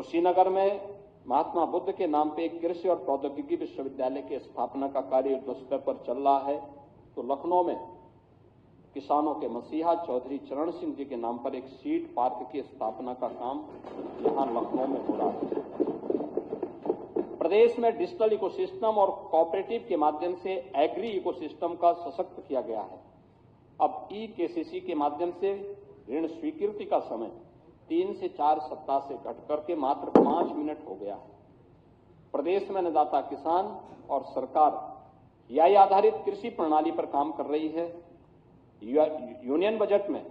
कुशीनगर में महात्मा बुद्ध के नाम पे एक कृषि और प्रौद्योगिकी विश्वविद्यालय की स्थापना का कार्य युद्ध स्तर पर चल रहा है, तो लखनऊ में किसानों के मसीहा चौधरी चरण सिंह जी के नाम पर एक सीड पार्क की स्थापना का काम यहां लखनऊ में हो रहा है। प्रदेश में डिजिटल इकोसिस्टम और कोऑपरेटिव के माध्यम से एग्री इकोसिस्टम का सशक्त किया गया है। अब ई-केसीसी के माध्यम से ऋण स्वीकृति का समय 3 से 4 सप्ताह से घट करके मात्र 5 मिनट हो गया है। प्रदेश में अन्नदाता किसान और सरकार एआई आधारित कृषि प्रणाली पर काम कर रही है। यूनियन बजट में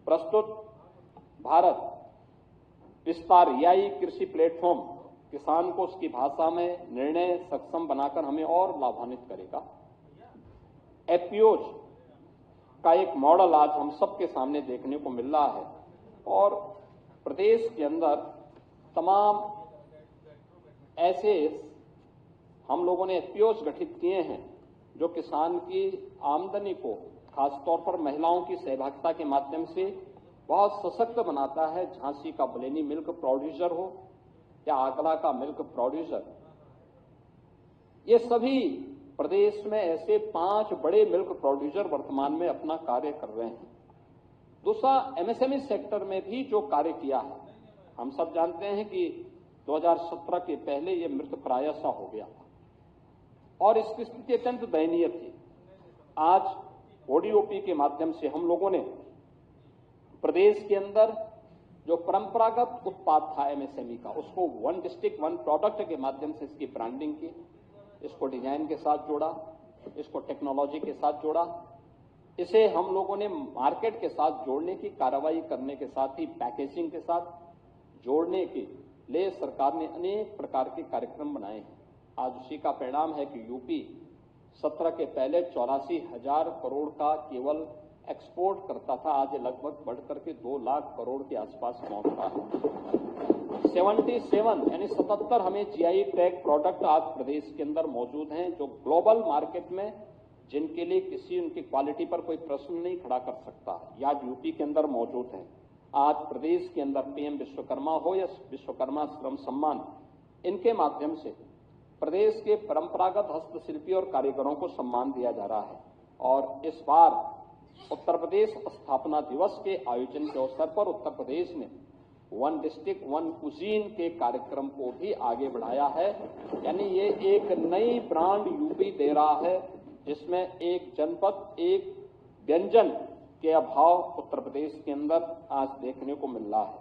प्रस्तुत भारत विस्तार एआई कृषि प्लेटफॉर्म किसान को उसकी भाषा में निर्णय सक्षम बनाकर हमें और लाभान्वित करेगा। एपीओज का एक मॉडल आज हम सबके सामने देखने को मिल रहा है और प्रदेश के अंदर तमाम ऐसे हम लोगों ने एपीओज गठित किए हैं जो किसान की आमदनी को खासतौर पर महिलाओं की सहभागिता के माध्यम से बहुत सशक्त बनाता है। झांसी का बलेनी मिल्क प्रोड्यूसर हो या आगरा का मिल्क प्रोड्यूसर, ये सभी प्रदेश में ऐसे 5 बड़े मिल्क प्रोड्यूसर वर्तमान में अपना कार्य कर रहे हैं। दूसरा, एमएसएमई सेक्टर में भी जो कार्य किया है, हम सब जानते हैं कि 2017 के पहले ये मृतप्राय सा हो गया था और इसकी स्थिति अत्यंत दयनीय थी। आज ओडीओपी के माध्यम से हम लोगों ने प्रदेश के अंदर जो परंपरागत उत्पाद था एमएसएमई का, उसको वन डिस्ट्रिक्ट वन प्रोडक्ट के माध्यम से इसकी ब्रांडिंग की, इसको डिजाइन के साथ जोड़ा, इसको टेक्नोलॉजी के साथ जोड़ा, इसे हम लोगों ने मार्केट के साथ जोड़ने की कार्रवाई करने के साथ ही पैकेजिंग के साथ जोड़ने के लिए सरकार ने अनेक प्रकार के कार्यक्रम बनाए हैं। आज उसी का परिणाम है कि यूपी 17 के पहले 84,000 करोड़ का केवल एक्सपोर्ट करता था, आज लगभग बढ़कर के 2 लाख करोड़ के आसपास पहुंच रहा है। 77 यानी 77 हमें जीआई टैग प्रोडक्ट आज प्रदेश के अंदर मौजूद हैं जो ग्लोबल मार्केट में जिनके लिए किसी उनकी क्वालिटी पर कोई प्रश्न नहीं खड़ा कर सकता, या यूपी के अंदर मौजूद हैं। आज प्रदेश के अंदर पीएम विश्वकर्मा हो या विश्वकर्मा श्रम सम्मान, इनके माध्यम से प्रदेश के परंपरागत हस्तशिल्पी और कारीगरों को सम्मान दिया जा रहा है। और इस बार उत्तर प्रदेश स्थापना दिवस के आयोजन के अवसर पर उत्तर प्रदेश ने वन डिस्ट्रिक्ट वन कुजीन के कार्यक्रम को भी आगे बढ़ाया है। यानी ये एक नई ब्रांड यूपी दे रहा है जिसमें एक जनपद एक व्यंजन के अभाव उत्तर प्रदेश के अंदर आज देखने को मिल रहा है।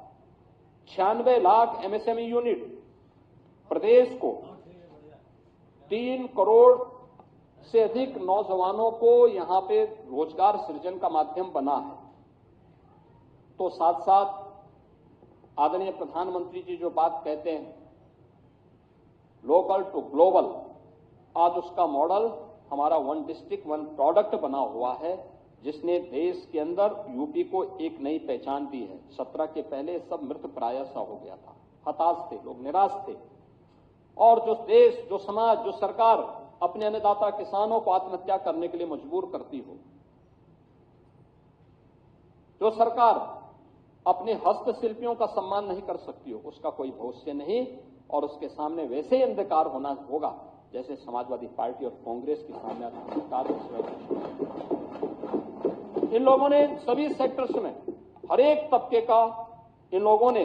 96 लाख एमएसएमई यूनिट प्रदेश को 3 करोड़ से अधिक नौजवानों को यहां पे रोजगार सृजन का माध्यम बना है। तो साथ साथ आदरणीय प्रधानमंत्री जी जो बात कहते हैं लोकल टू ग्लोबल, आज उसका मॉडल हमारा वन डिस्ट्रिक्ट वन प्रोडक्ट बना हुआ है जिसने देश के अंदर यूपी को एक नई पहचान दी है। 17 के पहले सब मृतप्राय सा हो गया था, हताश थे लोग, निराश थे। और जो देश, जो समाज, जो सरकार अपने अन्नदाता किसानों को आत्महत्या करने के लिए मजबूर करती हो, जो सरकार अपने हस्तशिल्पियों का सम्मान नहीं कर सकती हो, उसका कोई भविष्य नहीं और उसके सामने वैसे ही अंधकार होना होगा जैसे समाजवादी पार्टी और कांग्रेस के सामने अंधकार। इन लोगों ने सभी सेक्टर्स में हर एक तबके का इन लोगों ने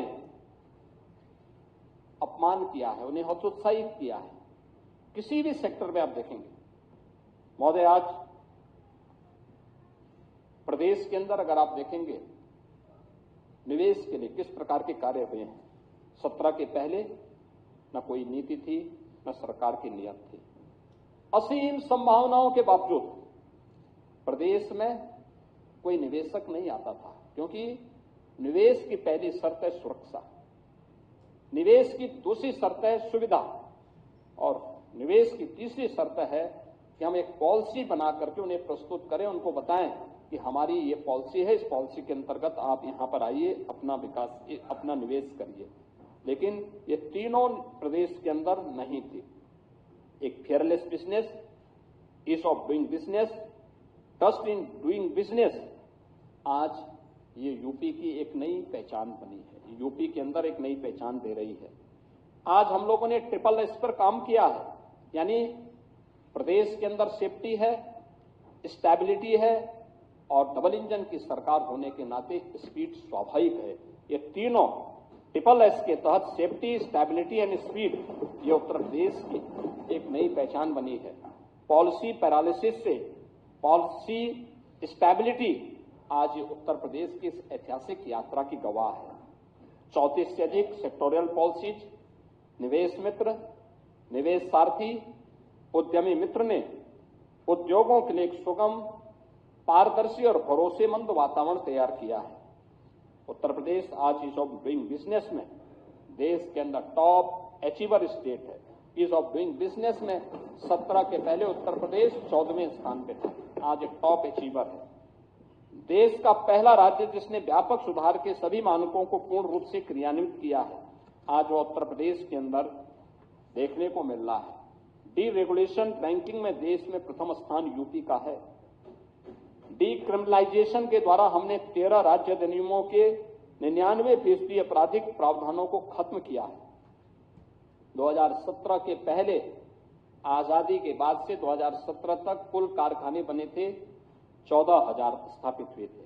अपमान किया है, उन्हें हतोत्साहित किया है। किसी भी सेक्टर में आप देखेंगे महोदय, आज प्रदेश के अंदर अगर आप देखेंगे निवेश के लिए किस प्रकार के कार्य हुए हैं। 17 के पहले न कोई नीति थी, न सरकार की नियत थी। असीम संभावनाओं के बावजूद प्रदेश में कोई निवेशक नहीं आता था, क्योंकि निवेश की पहली शर्त है सुरक्षा, निवेश की दूसरी शर्त है सुविधा और निवेश की तीसरी शर्त है कि हम एक पॉलिसी बना करके उन्हें प्रस्तुत करें, उनको बताएं कि हमारी ये पॉलिसी है, इस पॉलिसी के अंतर्गत आप यहां पर आइए, अपना विकास, अपना निवेश करिए। लेकिन ये तीनों प्रदेश के अंदर नहीं थी। एक fearless business, ease of doing business, trust in doing business, आज ये यूपी की एक नई पहचान बनी है। यूपी के अंदर एक नई पहचान दे रही है। आज हम लोगों ने ट्रिपल एस पर काम किया है, यानी प्रदेश के अंदर सेफ्टी है, स्टेबिलिटी है और डबल इंजन की सरकार होने के नाते स्पीड स्वाभाविक है। ये तीनों ट्रिपल एस के तहत सेफ्टी, स्टेबिलिटी एंड स्पीड, ये उत्तर प्रदेश की एक नई पहचान बनी है। पॉलिसी पैरालिसिस से पॉलिसी स्टेबिलिटी, आज ये उत्तर प्रदेश की इस ऐतिहासिक यात्रा की गवाह है। 34 से अधिक सेक्टोरियल पॉलिसीज, निवेश मित्र, निवेश सारथी, उद्यमी मित्र ने उद्योगों के लिए एक सुगम, पारदर्शी और भरोसेमंद वातावरण तैयार किया है। उत्तर प्रदेश आज ईज ऑफ डूइंग बिजनेस में देश के अंदर टॉप अचीवर स्टेट है। ईज ऑफ डूइंग बिजनेस में 17 के पहले उत्तर प्रदेश 14वें स्थान पे था, आज एक टॉप अचीवर है। देश का पहला राज्य जिसने व्यापक सुधार के सभी मानकों को पूर्ण रूप से क्रियान्वित किया है, आज वो उत्तर प्रदेश के अंदर देखने को मिल रहा है। डी रेगुलेशन रैंकिंग में देश में प्रथम स्थान यूपी का है। डी क्रिमिनलाइजेशन के द्वारा हमने 13 राज्य अधिनियमों के 99% आपराधिक प्रावधानों को खत्म किया है। 2017 के पहले, आजादी के बाद से 2017 तक कुल कारखाने बने थे 14,000 स्थापित हुए थे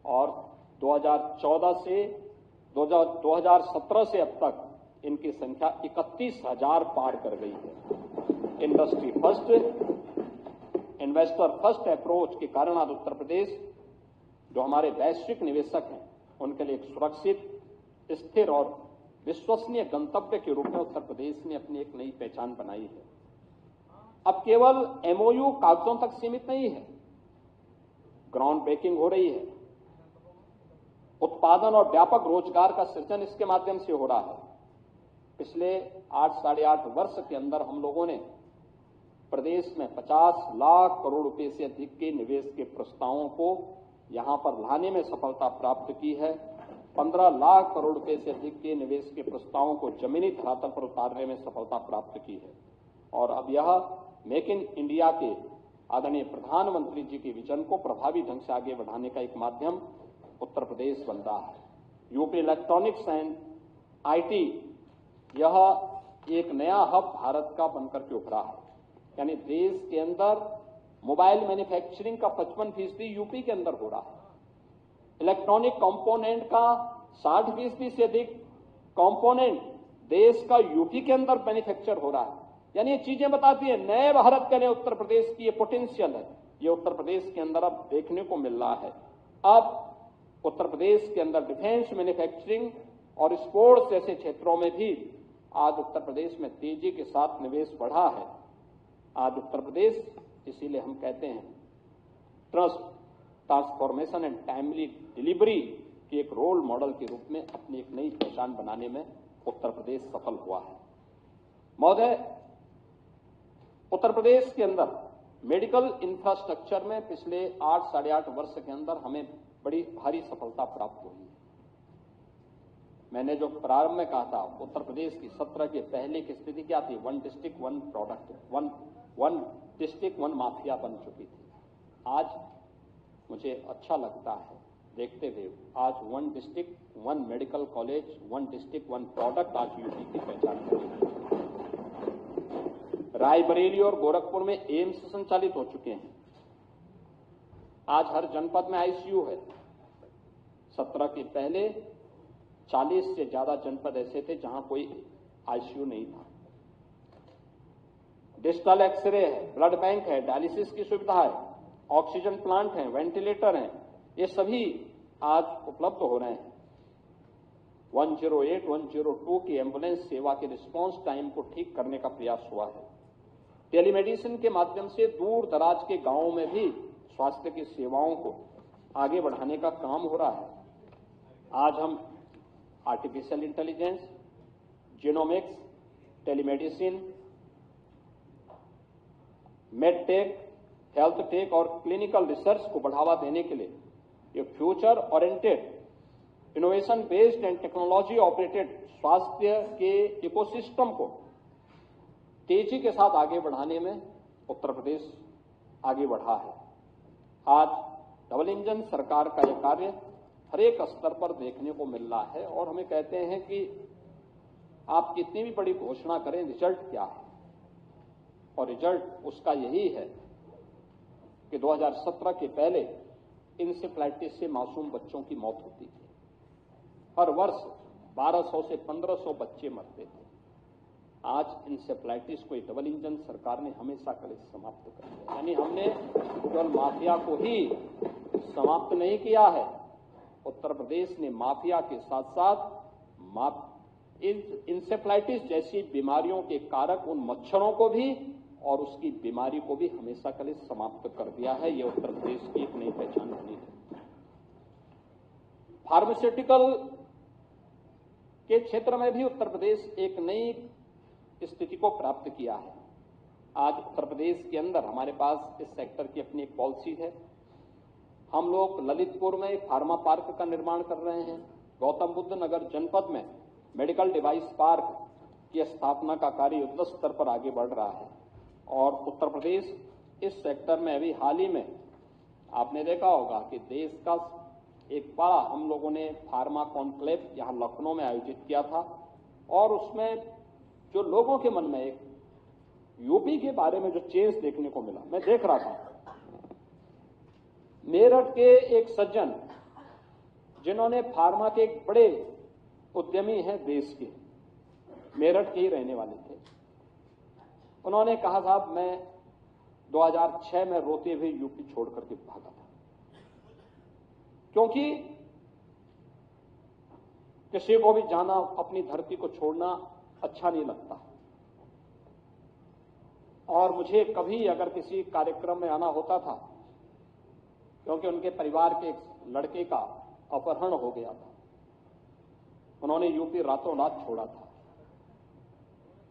और 2017 से अब तक इनकी संख्या 31,000 पार कर गई है। Industry first, investor first approach के कारण आज उत्तर प्रदेश, जो हमारे वैश्विक निवेशक हैं, उनके लिए एक सुरक्षित, स्थिर और विश्वसनीय गंतव्य के रूप में उत्तर प्रदेश ने अपनी एक नई पहचान बनाई है। अब केवल एमओयू कागजों तक सीमित नहीं है, ग्राउंड ब्रेकिंग हो रही है, उत्पादन और व्यापक रोजगार का सृजन इसके माध्यम से हो रहा है। पिछले 8-8.5 वर्ष के अंदर हम लोगों ने प्रदेश में 50 लाख करोड़ रुपए से अधिक के निवेश के प्रस्तावों को यहां पर लाने में सफलता प्राप्त की है। 15 लाख करोड़ रुपए से अधिक के निवेश के प्रस्तावों को जमीनी धरातल पर उतारने में सफलता प्राप्त की है और अब यह मेक इन इंडिया के आदरणीय प्रधानमंत्री जी के विजन को प्रभावी ढंग से आगे बढ़ाने का एक माध्यम उत्तर प्रदेश बन रहा है। यूपी इलेक्ट्रॉनिक्स एंड आईटी, यह एक नया हब भारत का बनकर के उभरा है, यानी देश के अंदर मोबाइल मैन्युफैक्चरिंग का 55% यूपी के अंदर हो रहा है। इलेक्ट्रॉनिक कंपोनेंट का 60% से अधिक कंपोनेंट देश का यूपी के अंदर मैन्युफैक्चर हो रहा है। यानी ये चीजें बताती है नए भारत के लिए उत्तर प्रदेश की ये पोटेंशियल है, ये उत्तर प्रदेश के अंदर अब देखने को मिल रहा है। अब उत्तर प्रदेश के अंदर डिफेंस, मैन्युफैक्चरिंग और स्पोर्ट्स जैसे क्षेत्रों में भी आज उत्तर प्रदेश में तेजी के साथ निवेश बढ़ा है। आज उत्तर प्रदेश, इसीलिए हम कहते हैं trust, transformation and timely delivery की एक रोल मॉडल के रूप में अपनी एक नई पहचान बनाने में उत्तर प्रदेश सफल हुआ है। महोदय, उत्तर प्रदेश के अंदर मेडिकल इंफ्रास्ट्रक्चर में पिछले 8-8.5 वर्ष के अंदर हमें बड़ी भारी सफलता प्राप्त हुई है। मैंने जो प्रारंभ में कहा था, उत्तर प्रदेश की 17 के पहले की स्थिति क्या थी? 1 डिस्ट्रिक्ट 1 प्रोडक्ट, 1 डिस्ट्रिक्ट 1 माफिया बन चुकी थी। आज मुझे अच्छा लगता है देखते हुए, आज 1 district 1 medical college, 1 district 1 product आज यूपी की पहचान करेगी। रायबरेली और गोरखपुर में एम्स संचालित हो चुके हैं। आज हर जनपद में आईसीयू है। 17 के पहले 40 से ज्यादा जनपद ऐसे थे जहां कोई आईसीयू नहीं था। डिजिटल एक्सरे है, ब्लड बैंक है, डायलिसिस की सुविधा है, ऑक्सीजन प्लांट है, वेंटिलेटर हैं, ये सभी आज उपलब्ध हो रहे हैं। 108, 102 की एम्बुलेंस सेवा के रिस्पांस टाइम को ठीक करने का प्रयास हुआ है। टेलीमेडिसिन के माध्यम से दूर दराज के गांवों में भी स्वास्थ्य की सेवाओं को आगे बढ़ाने का काम हो रहा है। आज हम artificial intelligence, genomics, telemedicine, medtech, health take और क्लिनिकल रिसर्च को बढ़ावा देने के लिए ये future oriented, innovation based and technology operated स्वास्थ्य के इकोसिस्टम को तेजी के साथ आगे बढ़ाने में उत्तर प्रदेश आगे बढ़ा है। आज डबल इंजन सरकार का यह कार्य हर एक स्तर पर देखने को मिल रहा है। और हमें कहते हैं कि आप कितनी भी बड़ी घोषणा करें, रिजल्ट क्या है? और रिजल्ट उसका यही है कि 2017 के पहले इंसेफ्लाइटिस से मासूम बच्चों की मौत होती थी। हर वर्ष 1200 से 1500 बच्चे मरते थे। आज इंसेफ्लाइटिस को डबल इंजन सरकार ने हमेशा के लिए समाप्त कर दिया। यानी हमने केवल माफिया को ही समाप्त नहीं किया है, उत्तर प्रदेश ने माफिया के साथ साथ इंसेफ्लाइटिस जैसी बीमारियों के कारक उन मच्छरों को भी और उसकी बीमारी को भी हमेशा के लिए समाप्त कर दिया है। यह उत्तर प्रदेश की एक नई पहचान बनी है। फार्मास्यूटिकल के क्षेत्र में भी उत्तर प्रदेश एक नई स्थिति को प्राप्त किया है। आज उत्तर प्रदेश के अंदर हमारे पास इस सेक्टर की अपनी एक पॉलिसी है। हम लोग ललितपुर में एक फार्मा पार्क का निर्माण कर रहे हैं। गौतम बुद्ध नगर जनपद में मेडिकल डिवाइस पार्क की स्थापना का कार्य युद्ध स्तर पर आगे बढ़ रहा है। और उत्तर प्रदेश इस सेक्टर में अभी हाल ही में आपने देखा होगा कि देश का एक बड़ा हम लोगों ने फार्मा कॉन्क्लेव यहां लखनऊ में आयोजित किया था। और उसमें जो लोगों के मन में एक यूपी के बारे में जो चेंज देखने को मिला, मैं देख रहा था मेरठ के एक सज्जन जिन्होंने फार्मा के एक बड़े उद्यमी हैं देश के, मेरठ के ही रहने वाले थे। उन्होंने कहा साहब मैं 2006 में रोते हुए यूपी छोड़ करके भागा था, क्योंकि किसी को भी जाना, अपनी धरती को छोड़ना अच्छा नहीं लगता। और मुझे कभी अगर किसी कार्यक्रम में आना होता था, क्योंकि उनके परिवार के एक लड़के का अपहरण हो गया था, उन्होंने यूपी रातों रात छोड़ा था।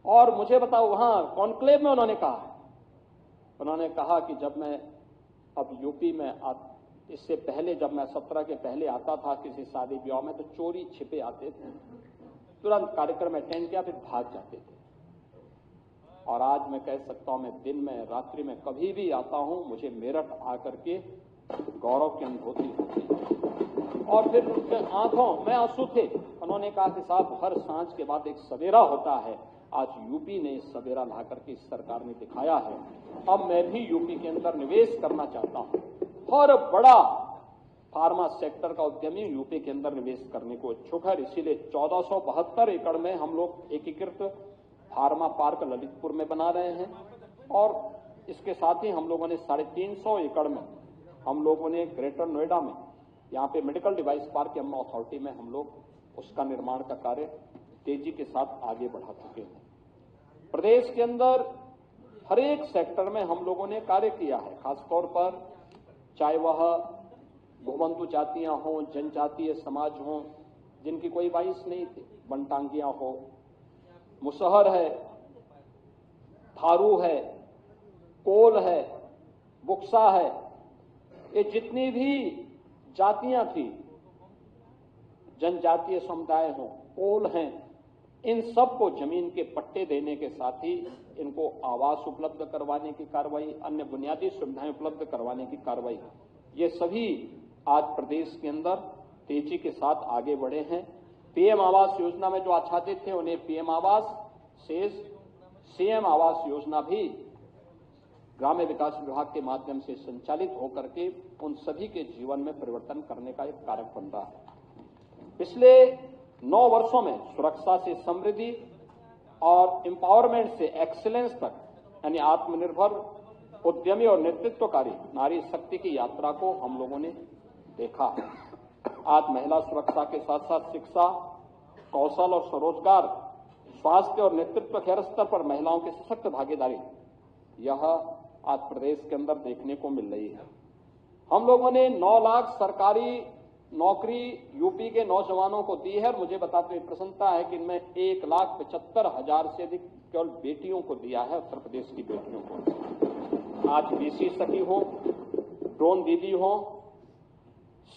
और मुझे बताओ वहां कॉन्क्लेव में उन्होंने कहा कि जब मैं अब यूपी में इससे पहले जब मैं 17 के पहले आता था किसी शादी ब्याह में, तो चोरी छिपे आते थे, तुरंत कार्यक्रम अटेंड किया फिर भाग जाते थे। और आज मैं कह सकता हूं मैं दिन में रात्रि में कभी भी आता हूं, मुझे मेरठ आकर के गौरव की अनुभूति होती है। और फिर उनके आंखों में आंसू थे। उन्होंने कहा कि साहब हर सांझ के बाद एक सवेरा होता है, आज यूपी ने सवेरा ला करके इस सरकार ने दिखाया है। अब मैं भी यूपी के अंदर निवेश करना चाहता हूं। और बड़ा फार्मा सेक्टर का उद्यमी यूपी के अंदर निवेश करने को इच्छुक है। इसीलिए 1472 एकड़ में हम लोग एकीकृत फार्मा पार्क ललितपुर में बना रहे हैं। और इसके साथ ही हम लोगों ने 350 एकड़ में हम लोगों ने ग्रेटर नोएडा में यहाँ पे medical device park M authority में हम लोग उसका निर्माण का कार्य तेजी के साथ आगे बढ़ा चुके हैं। प्रदेश के अंदर हर एक सेक्टर में हम लोगों ने कार्य किया है, खासतौर पर चाहे वह भूमंतु जातियां हों, जनजातीय समाज हों जिनकी कोई वाइस नहीं थी, बनटांगियां हो, मुसहर है, थारू है, कोल है, बुक्सा है, ये जितनी भी जातियां थी, जनजातीय समुदाय हों, कोल हैं, इन सबको जमीन के पट्टे देने के साथ ही इनको आवास उपलब्ध करवाने की कार्रवाई, अन्य बुनियादी सुविधाएं उपलब्ध करवाने की कार्रवाई, ये सभी आज प्रदेश के अंदर तेजी के साथ आगे बढ़े हैं। पीएम आवास योजना में जो आच्छादित थे उन्हें पीएम आवास से सीएम आवास योजना भी ग्राम्य विकास विभाग के माध्यम से संचालित होकर के उन सभी के जीवन में परिवर्तन करने का एक कारक बन रहा है। पिछले 9 वर्षों में सुरक्षा से समृद्धि और एम्पावरमेंट से एक्सीलेंस तक, यानी आत्मनिर्भर, उद्यमी और नेतृत्वकारी नारी शक्ति की यात्रा को हम लोगों ने देखा है। आज महिला सुरक्षा के साथ साथ शिक्षा, कौशल और स्वरोजगार, स्वास्थ्य और नेतृत्व के हर स्तर पर महिलाओं की सशक्त भागीदारी, यह आज प्रदेश के अंदर देखने को मिल रही है। हम लोगों ने 9 लाख सरकारी नौकरी यूपी के नौजवानों को दी है। और मुझे बताते हुए प्रसन्नता है कि इनमें 1,75,000 से अधिक केवल बेटियों को दिया है, उत्तर प्रदेश की बेटियों को। आज बीसी सखी हो, ड्रोन दीदी हो,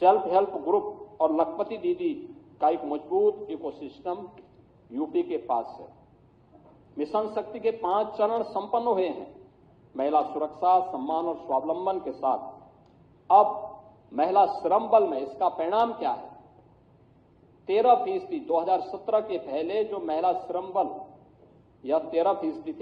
सेल्फ हेल्प ग्रुप और लखपति दीदी का एक मजबूत इकोसिस्टम यूपी के पास है। मिशन शक्ति के 5 चरण संपन्न हुए हैं। महिला सुरक्षा, सम्मान और स्वावलंबन के साथ अब महिला श्रम बल में इसका परिणाम क्या है? 13% 2017 के पहले जो महिला श्रम बल यह 13% थे,